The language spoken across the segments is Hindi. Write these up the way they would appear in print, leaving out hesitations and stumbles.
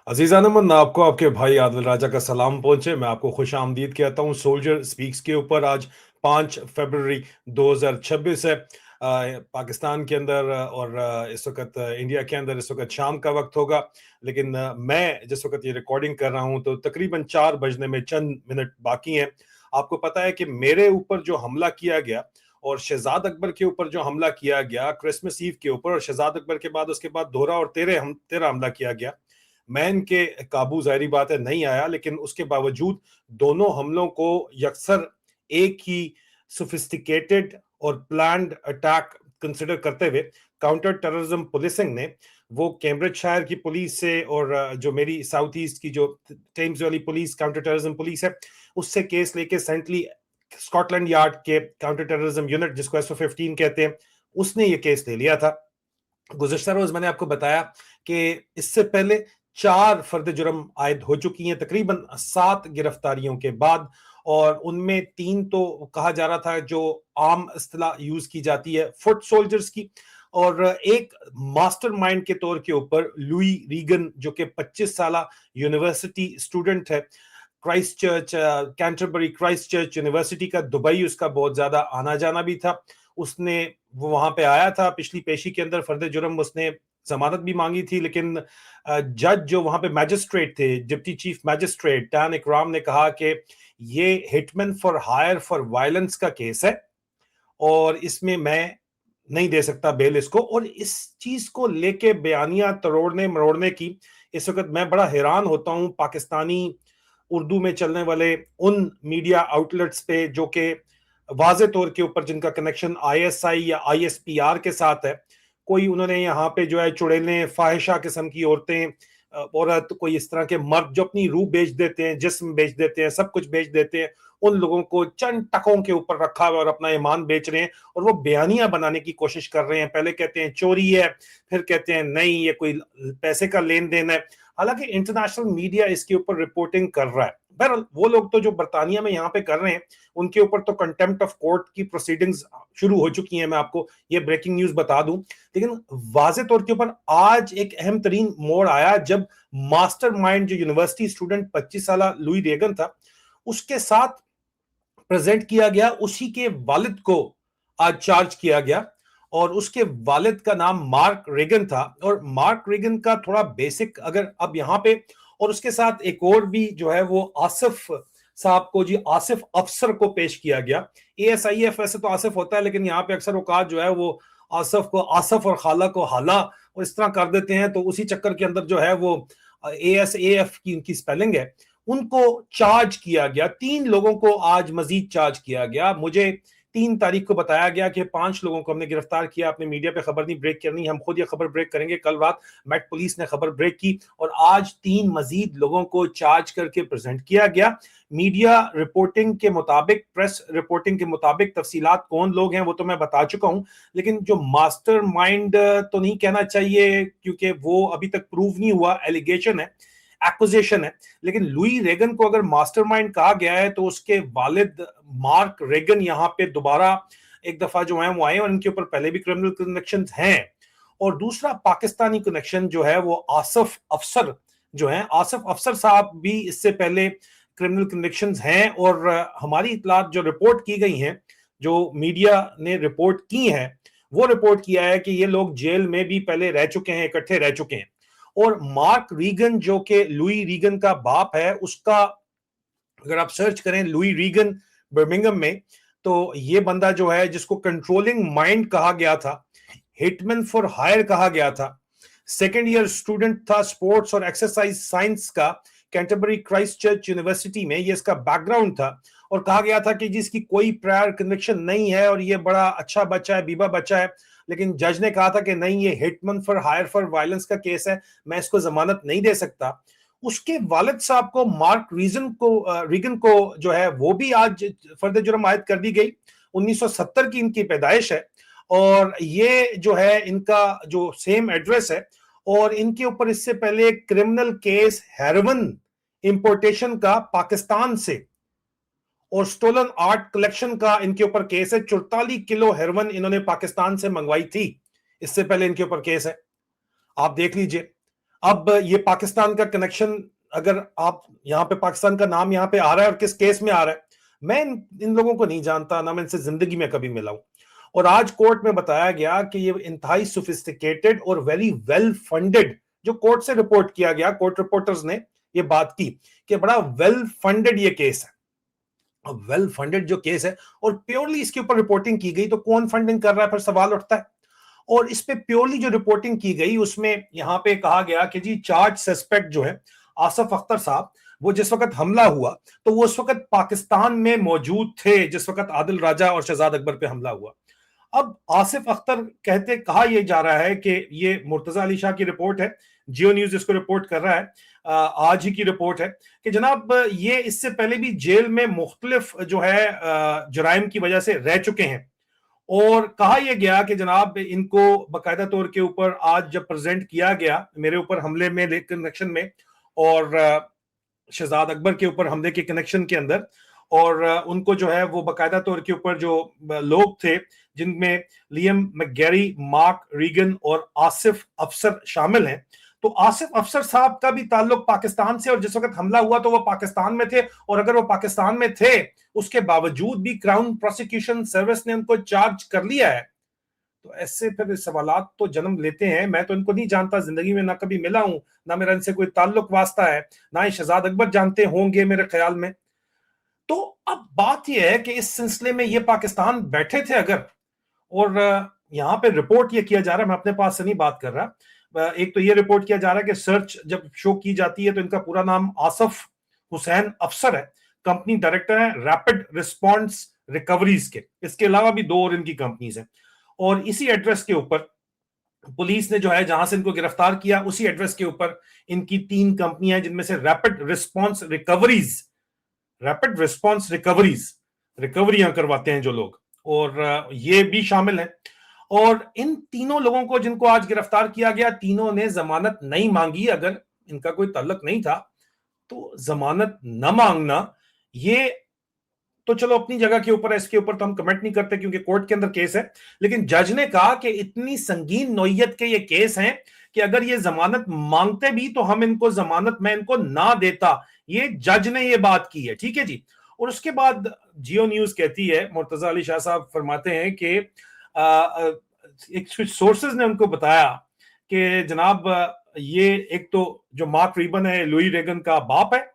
अजीज़ान अमन, आपको आपके भाई आदिल राजा का सलाम पहुंचे। मैं आपको खुश आमदीद कहता हूं। सोल्जर स्पीक्स के ऊपर आज 5 फरवरी 2026 है। पाकिस्तान के अंदर और इस वक्त इंडिया के अंदर इस वक्त शाम का वक्त होगा, लेकिन मैं जिस वक्त ये रिकॉर्डिंग कर रहा हूं तो तकरीबन 4 बजने में चंद मिनट बाकी हैं। आपको पता है कि मेरे ऊपर जो हमला किया गया और शहजाद अकबर के ऊपर जो हमला किया गया क्रिसमस ईव के ऊपर, और शहजाद अकबर के बाद उसके बाद दोहरा और तेरह हमला किया गया। मैन के काबू जाहिर बात है नहीं आया, लेकिन उसके बावजूद दोनों हमलों को यकसर एक ही सोफिस्टिकेटेड और प्लान्ड अटैक कंसिडर करते हुए काउंटर टेररिज्म पुलिसिंग ने वो कैम्ब्रिज शायर की पुलिस से और जो मेरी साउथ ईस्ट की जो टेम्स वाली पुलिस काउंटर टेररिज्म पुलिस है उससे केस लेके सेंटली स्कॉटलैंड यार्ड के काउंटर टेररिज्म यूनिट जिसको SO15 कहते हैं उसने ये केस ले लिया था। गुज़िश्ता रोज मैंने आपको बताया कि इससे पहले 4 फर्द जुर्म आयद हो चुकी हैं तकरीबन 7 गिरफ्तारियों के बाद, और उनमें 3 तो कहा जा रहा था जो आम इस्तिलाह यूज की जाती है फुट सोल्जर्स की, और एक मास्टरमाइंड के तौर के ऊपर लुई रीगन जो कि 25 साल यूनिवर्सिटी स्टूडेंट है, Christ church Canterbury Christ church university का, दुबई उसका बहुत ज्यादा आना जाना भी था। उसने वो वहां पे आया था, पिछली पेशी के अंदर फर्द जुर्म उसने जमानत भी मांगी थी, लेकिन जज जो वहां पे मैजिस्ट्रेट थे, डिप्टी चीफ मैजिस्ट्रेट टैन इकराम ने कहा कि ये hitman for hire for violence का केस है और इसमें मैं नहीं दे सकता बेल इसको। और इस चीज को लेके बयानियां तरोड़ने मरोड़ने की इस वक्त मैं बड़ा हैरान होता हूं पाकिस्तानी उर्दू में चलने वाले उन मीडिया आउटलेट्स पे जो कि वाजे तौर के ऊपर जिनका कनेक्शन ISI या ISPR के साथ है। कोई उन्होंने यहाँ पे जो है चुड़ैलें, फाहिशा किस्म की औरतें, औरत, कोई इस तरह के मर्द जो अपनी रूह बेच देते हैं, जिस्म बेच देते हैं, सब कुछ बेच देते हैं, उन लोगों को चंद टकों के ऊपर रखा हुआ और अपना ईमान बेच रहे हैं और वो बयानियां बनाने की कोशिश कर रहे हैं। पहले कहते हैं चोरी है, फिर कहते हैं नहीं ये कोई पैसे का लेन देन है, हालांकि इंटरनेशनल मीडिया इसके ऊपर रिपोर्टिंग कर रहा है। बहरहाल वो लोग तो जो बरतानिया में यहाँ पे कर रहे हैं उनके ऊपर तो कंटेम्प्ट ऑफ कोर्ट की प्रोसीडिंग्स शुरू हो चुकी हैं, मैं आपको ये ब्रेकिंग न्यूज बता दूं। लेकिन वाजे तौर के ऊपर आज एक अहम तरीन मोड़ आया जब मास्टरमाइंड जो यूनिवर्सिटी स्टूडेंट 25 साल लुई रेगन था उसके साथ प्रेजेंट किया गया, उसी के वालिद को आज चार्ज किया गया और उसके वालिद का नाम मार्क रेगन था। और मार्क रेगन का थोड़ा बेसिक अगर अब यहाँ पे, और उसके साथ एक और भी जो है वो आसिफ साहब को, जी आसिफ अफसर को पेश किया गया। ASIF वैसे तो आसिफ होता है, लेकिन यहाँ पे अक्सर औकात जो है वो आसिफ को आसफ और खाला को हाला और इस तरह कर देते हैं, तो उसी चक्कर के अंदर जो है वो ASAF की उनकी स्पेलिंग है, उनको चार्ज किया गया। 3 लोगों को आज मजीद चार्ज किया गया। मुझे 3 तारीख को बताया गया कि 5 लोगों को हमने गिरफ्तार किया। अपने मीडिया पे खबर नहीं ब्रेक करनी, हम खुद ये खबर ब्रेक करेंगे। कल रात मेट पुलिस ने खबर ब्रेक की और आज 3 मजीद लोगों को चार्ज करके प्रेजेंट किया गया। मीडिया रिपोर्टिंग के मुताबिक, प्रेस रिपोर्टिंग के मुताबिक, तफसीलात कौन लोग हैं वो तो मैं बता चुका हूं, लेकिन जो मास्टरमाइंड तो नहीं कहना चाहिए क्योंकि वो अभी तक प्रूव नहीं हुआ, एलिगेशन है, एक्विजिशन है। लेकिन लुई रेगन को अगर मास्टरमाइंड कहा गया है तो उसके वालिद मार्क रेगन यहाँ पे दोबारा एक दफा जो है वो आए और इनके ऊपर पहले भी क्रिमिनल कनेक्शन हैं। और दूसरा पाकिस्तानी कनेक्शन जो है वो आसिफ अफसर जो है, आसिफ अफसर साहब भी इससे पहले क्रिमिनल कनेक्शन हैं। और हमारी इतलात जो रिपोर्ट की गई हैं, जो मीडिया ने रिपोर्ट की हैं, वो रिपोर्ट किया है कि ये लोग जेल में भी पहले रह चुके हैं, इकट्ठे रह चुके हैं। और मार्क रीगन जो कि लुई रीगन का बाप है, उसका अगर आप सर्च करें लुई रीगन बर्मिंगम में, तो ये बंदा जो है जिसको कंट्रोलिंग माइंड कहा गया था, हिटमैन फॉर हायर कहा गया था, सेकेंड ईयर स्टूडेंट था स्पोर्ट्स और एक्सरसाइज साइंस का कैंटरबरी क्राइस्ट चर्च यूनिवर्सिटी में, ये इसका बैकग्राउंड था। और कहा गया था कि जिसकी कोई प्रायर कन्विक्शन नहीं है और ये बड़ा अच्छा बच्चा है, बीबा बच्चा है, लेकिन जज ने कहा था कि नहीं ये hitman for hire for violence का केस है, मैं इसको जमानत नहीं दे सकता। उसके वालिद साहब को मार्क रीगन को जो है वो भी आज फर्द जुर्म आयद कर दी गई 1970 की इनकी पैदाइश है और ये जो है इनका जो सेम एड्रेस है और इनके ऊपर इससे पहले एक क्रिमिनल केस हेरोइन इंपोर्टेशन का पाकिस्तान से और स्टोलन आर्ट कलेक्शन का इनके ऊपर केस है। 44 किलो हेरोइन इन्होंने पाकिस्तान से मंगवाई थी, इससे पहले इनके ऊपर केस है। आप देख लीजिए। अब ये पाकिस्तान का कनेक्शन, अगर आप यहां पे पाकिस्तान का नाम यहां पे आ रहा है और किस केस में आ रहा है, मैं इन लोगों को नहीं जानता, ना मैं इनसे जिंदगी में कभी मिला हूं। और आज कोर्ट में बताया गया कि ये इंतहाई सोफिस्टिकेटेड और वेरी वेल फंडेड, जो कोर्ट से रिपोर्ट किया गया, कोर्ट रिपोर्टर्स ने ये बात की कि बड़ा वेल फंडेड ये केस है। वेल फंडेड जो केस है और प्योरली इसके ऊपर रिपोर्टिंग की गई, तो कौन फंडिंग कर रहा है, फिर सवाल उठता है। और इस पे प्योरली जो रिपोर्टिंग की गई उसमें यहां पे कहा गया कि जी चार्ज सस्पेक्ट जो है आसिफ अख्तर साहब, वो जिस वक्त हमला हुआ तो वो उस वक्त पाकिस्तान में मौजूद थे जिस वक्त आदिल राजा और शहजाद अकबर पे हमला हुआ। अब आसिफ अख्तर कहा यह जा रहा है कि ये मुर्तजा अली शाह की रिपोर्ट है, जियो न्यूज इसको रिपोर्ट कर रहा है, आज ही की रिपोर्ट है कि जनाब ये इससे पहले भी जेल में मुख्तलिफ जो है जराइम की वजह से रह चुके हैं। और कहा यह गया कि जनाब इनको बाकायदा तौर के ऊपर आज जब प्रेजेंट किया गया मेरे ऊपर हमले में कनेक्शन में और शहजाद अकबर के ऊपर हमले के कनेक्शन के अंदर, और उनको जो है वो बाकायदा तौर के ऊपर जो लोग थे जिनमें लियम मैकगैरी, मार्क रीगन और आसिफ अफसर शामिल हैं, तो आसिफ अफसर साहब का भी ताल्लुक पाकिस्तान से, और जिस वक्त हमला हुआ तो वो पाकिस्तान में थे, और अगर वो पाकिस्तान में थे उसके बावजूद भी क्राउन प्रोसिक्यूशन सर्विस ने उनको चार्ज कर लिया है, तो ऐसे फिर सवालात तो जन्म लेते हैं। मैं तो इनको नहीं जानता, जिंदगी में ना कभी मिला हूं, ना मेरा इनसे कोई ताल्लुक वास्ता है, ना ही शहजाद अकबर जानते होंगे मेरे ख्याल में। तो अब बात यह है कि इस सिलसिले में ये पाकिस्तान बैठे थे अगर, और यहां पे रिपोर्ट ये किया जा रहा है, मैं अपने पास से नहीं बात कर रहा, एक तो ये रिपोर्ट किया जा रहा है कि सर्च जब शो की जाती है तो इनका पूरा नाम आसिफ हुसैन अफसर है, कंपनी डायरेक्टर है रैपिड रिस्पॉन्स रिकवरीज के, इसके अलावा भी 2 और इनकी कंपनीज हैं। और इसी एड्रेस के ऊपर पुलिस ने जो है जहां से इनको गिरफ्तार किया उसी एड्रेस के ऊपर इनकी 3 कंपनियां, जिनमें से रैपिड रिस्पॉन्स रिकवरीज, रिकवरियां करवाते हैं जो लोग, और ये भी शामिल है। और इन तीनों लोगों को जिनको आज गिरफ्तार किया गया, तीनों ने जमानत नहीं मांगी। अगर इनका कोई ताल्लुक नहीं था तो जमानत न मांगना, ये तो चलो अपनी जगह के ऊपर है, इसके ऊपर तो हम कमेंट नहीं करते क्योंकि कोर्ट के अंदर केस है। लेकिन जज ने कहा कि इतनी संगीन नौयत के ये केस हैं कि अगर ये जमानत मांगते भी तो हम इनको जमानत में इनको ना देता। ये जज ने ये बात की है, ठीक है जी। और उसके बाद जियो न्यूज कहती है, मुर्तजा अली शाह साहब फरमाते हैं कि एक कुछ सोर्सेज ने उनको बताया कि जनाब ये एक तो जो मार्क रीबन है लुई रेगन का बाप है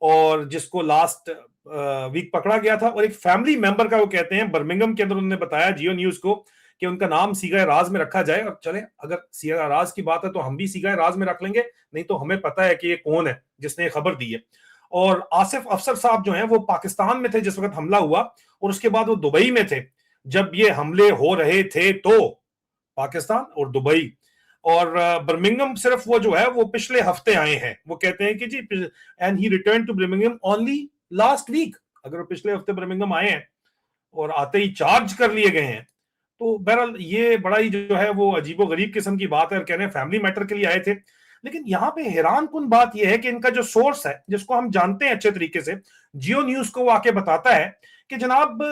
और जिसको लास्ट वीक पकड़ा गया था, और एक फैमिली मेंबर का वो कहते हैं बर्मिंघम के अंदर उन्होंने बताया जियो न्यूज को कि उनका नाम सीगाए राज में रखा जाए। और चले अगर सीगाए राज की बात है तो हम भी सीगाए राज में रख लेंगे, नहीं तो हमें पता है कि ये कौन है जिसने खबर दी है। और आसिफ अफसर साहब जो हैं वो पाकिस्तान में थे जिस वक्त हमला हुआ, और उसके बाद वो दुबई में थे जब ये हमले हो रहे थे, तो पाकिस्तान और दुबई और बर्मिंघम सिर्फ वो जो है वो पिछले हफ्ते आए हैं। वो कहते हैं कि जी and he return to Birmingham only last week. अगर वो पिछले हफ्ते बर्मिंघम आए हैं और आते ही चार्ज कर लिए गए हैं, तो बहरहाल ये बड़ा ही जो है वो अजीबो गरीब किस्म की बात है, और कह रहे हैं फैमिली मैटर के लिए आए थे। लेकिन यहाँ पे हैरान कुन बात यह है कि इनका जो सोर्स है जिसको हम जानते हैं अच्छे तरीके से, जियो न्यूज को आके बताता है कि जनाब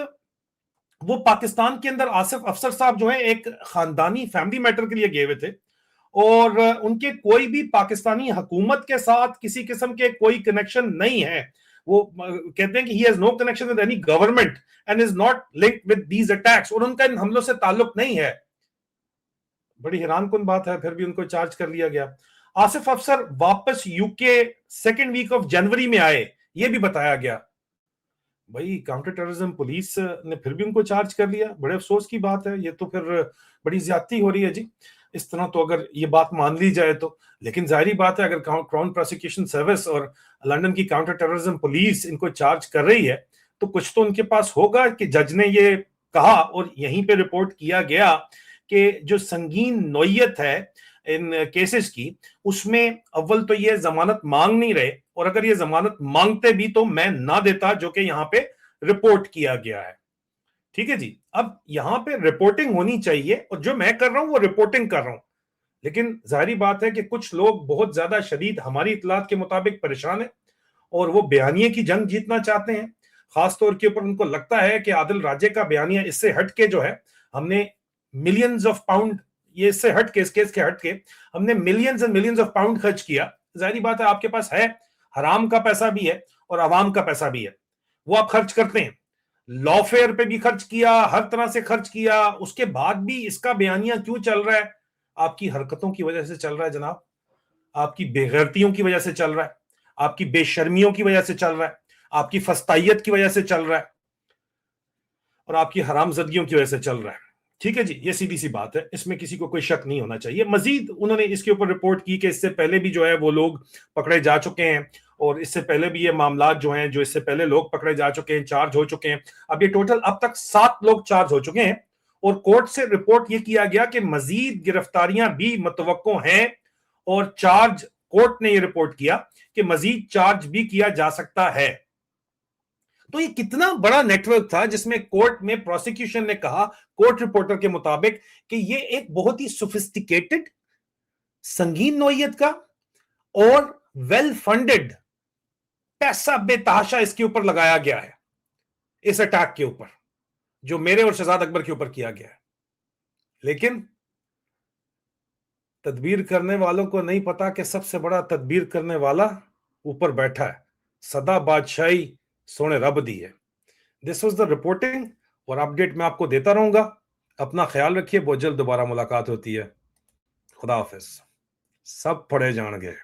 वो पाकिस्तान के अंदर आसिफ अफसर साहब जो है एक खानदानी फैमिली मैटर के लिए गए हुए थे, और उनके कोई भी पाकिस्तानी हुकूमत के साथ किसी किस्म के कोई कनेक्शन नहीं है। वो कहते हैं कि he has no connection with any government and is not linked with these attacks, और उनका इन हमलों से ताल्लुक नहीं है। बड़ी हैरान कुन बात है, फिर भी उनको चार्ज कर लिया गया। आसिफ अफसर वापस UK 2nd week of January में आए, ये भी बताया गया। भाई काउंटर टेररिज्म पुलिस ने फिर भी उनको चार्ज कर लिया, बड़े अफसोस की बात है। ये तो फिर बड़ी ज्यादती हो रही है जी, इस तरह तो अगर ये बात मान ली जाए तो। लेकिन जाहिर बात है अगर क्राउन प्रोसिक्यूशन सर्विस और लंदन की काउंटर टेररिज्म पुलिस इनको चार्ज कर रही है तो कुछ तो उनके पास होगा कि जज ने ये कहा और यहीं पे रिपोर्ट किया गया कि जो संगीन नौयत है इन केसेस की, उसमें अव्वल तो ये जमानत मांग नहीं रहे, और अगर ये जमानत मांगते भी तो मैं ना देता, जो कि यहाँ पे रिपोर्ट किया गया है। ठीक है जी। अब यहां पे रिपोर्टिंग होनी चाहिए, और जो मैं कर रहा हूं वो रिपोर्टिंग कर रहा हूं, लेकिन जाहिर बात है कि कुछ लोग बहुत ज्यादा शदीद हमारी इतलात के मुताबिक परेशान है और वो बयानिए की जंग जीतना चाहते हैं। खासतौर के ऊपर उनको लगता है कि आदिल राजे का बयानिया इससे हटके जो है, हमने मिलियंस ऑफ पाउंड, ये इससे हटके, इस केस के हटके हमने millions and millions of pound खर्च किया। जाहिर बात है आपके पास है, हराम का पैसा भी है और अवाम का पैसा भी है, वो आप खर्च करते हैं। लॉफेयर पे भी खर्च किया, हर तरह से खर्च किया, उसके बाद भी इसका बयानिया क्यों चल रहा है? आपकी हरकतों की वजह से चल रहा है जनाब, आपकी बेगैरतियों की वजह से चल रहा है, आपकी बेशर्मियों की वजह से चल रहा है, आपकी फस्तायत की वजह से चल रहा है, और आपकी हरामजदगियों की वजह से चल रहा है। ठीक है जी, ये सीधी सी बात है, इसमें किसी को कोई शक नहीं होना चाहिए। मजीद उन्होंने इसके ऊपर रिपोर्ट की कि इससे पहले भी जो है वो लोग पकड़े जा चुके हैं, और इससे पहले भी ये मामला जो हैं, जो इससे पहले लोग पकड़े जा चुके हैं, चार्ज हो चुके हैं। अब ये टोटल अब तक 7 लोग चार्ज हो चुके हैं, और कोर्ट से रिपोर्ट ये किया गया कि मजीद गिरफ्तारियां भी मुतवक्को हैं, और चार्ज, कोर्ट ने ये रिपोर्ट किया कि मजीद चार्ज भी किया जा सकता है। तो ये कितना बड़ा नेटवर्क था जिसमें कोर्ट में प्रोसिक्यूशन ने कहा, कोर्ट रिपोर्टर के मुताबिक, कि ये एक बहुत ही सोफिस्टिकेटेड, संगीन नौयत का और वेल फंडेड पैसा बेतहाशा इसके ऊपर लगाया गया है, इस अटैक के ऊपर जो मेरे और शहजाद अकबर के ऊपर किया गया है। लेकिन तदबीर करने वालों को नहीं पता कि सबसे बड़ा तदबीर करने वाला ऊपर बैठा है। सदा बादशाही सोने रब दी है। दिस वॉज द रिपोर्टिंग, और अपडेट मैं आपको देता रहूंगा। अपना ख्याल रखिए, बहुत जल्द दोबारा मुलाकात होती है। खुदा हाफिज। सब पढ़े जान गए।